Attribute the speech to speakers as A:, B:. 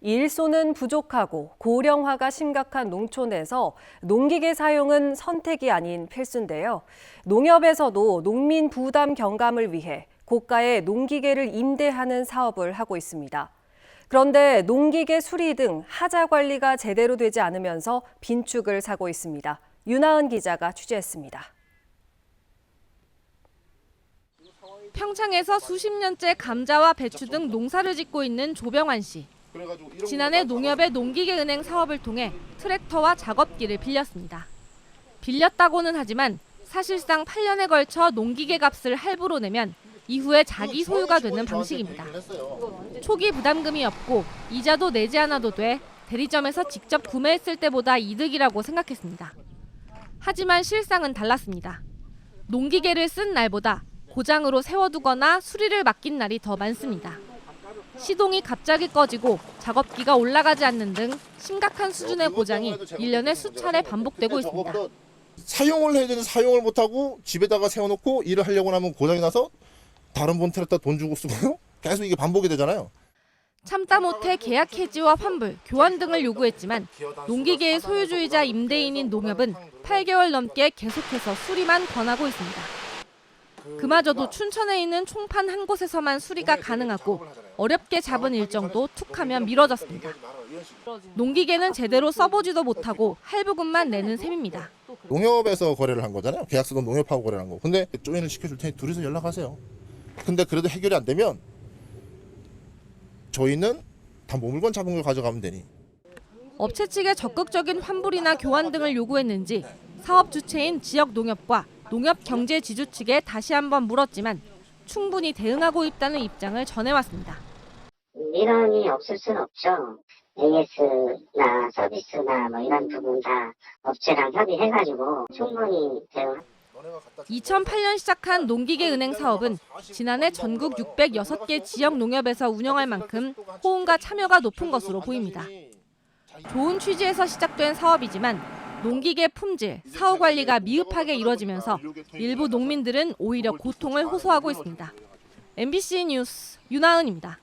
A: 일손은 부족하고 고령화가 심각한 농촌에서 농기계 사용은 선택이 아닌 필수인데요. 농협에서도 농민 부담 경감을 위해 고가의 농기계를 임대하는 사업을 하고 있습니다. 그런데 농기계 수리 등 하자 관리가 제대로 되지 않으면서 빈축을 사고 있습니다. 윤하은 기자가 취재했습니다.
B: 평창에서 수십 년째 감자와 배추 등 농사를 짓고 있는 조병환 씨. 지난해 농협의 농기계 은행 사업을 통해 트랙터와 작업기를 빌렸습니다. 빌렸다고는 하지만 사실상 8년에 걸쳐 농기계 값을 할부로 내면 이후에 자기 소유가 되는 방식입니다. 초기 부담금이 없고 이자도 내지 않아도 돼 대리점에서 직접 구매했을 때보다 이득이라고 생각했습니다. 하지만 실상은 달랐습니다. 농기계를 쓴 날보다 고장으로 세워두거나 수리를 맡긴 날이 더 많습니다. 시동이 갑자기 꺼지고 작업기가 올라가지 않는 등 심각한 수준의 고장이 1년에 수차례 반복되고 있습니다.
C: 사용을 해야 되는데 사용을 못하고 집에다가 세워놓고 일을 하려고 하면 고장이 나서 다른 분 트랙터 돈 주고 쓰고요. 계속 이게 반복이 되잖아요.
B: 참다 못해 계약 해지와 환불, 교환 등을 요구했지만 농기계의 소유주이자 임대인인 농협은 8개월 넘게 계속해서 수리만 권하고 있습니다. 그마저도 춘천에 있는 총판 한 곳에서만 수리가 가능하고 어렵게 잡은 일정도 툭하면 미뤄졌습니다. 농기계는 제대로 써보지도 못하고 할부금만 내는 셈입니다.
C: 농협에서 거래를 한 거잖아요. 계약서도 농협하고 거래를 한 거. 근데 조인을 시켜줄 테니 둘이서 연락하세요. 근데 그래도 해결이 안 되면 저희는 담보물건 잡은 걸 가져가면 되니.
B: 업체 측의 적극적인 환불이나 교환 등을 요구했는지 사업 주체인 지역 농협과 농협 경제지주 측에 다시 한번 물었지만 충분히 대응하고 있다는 입장을 전해왔습니다.
D: 민원이 없을 수는 없죠. AS나 서비스나 뭐 이런 부분 다 업체랑 협의해가지고 충분히 대응합니다.
B: 2008년 시작한 농기계 은행 사업은 지난해 전국 606개 지역 농협에서 운영할 만큼 호응과 참여가 높은 것으로 보입니다. 좋은 취지에서 시작된 사업이지만 농기계 품질, 사후 관리가 미흡하게 이루어지면서 일부 농민들은 오히려 고통을 호소하고 있습니다. MBC 뉴스 윤하은입니다.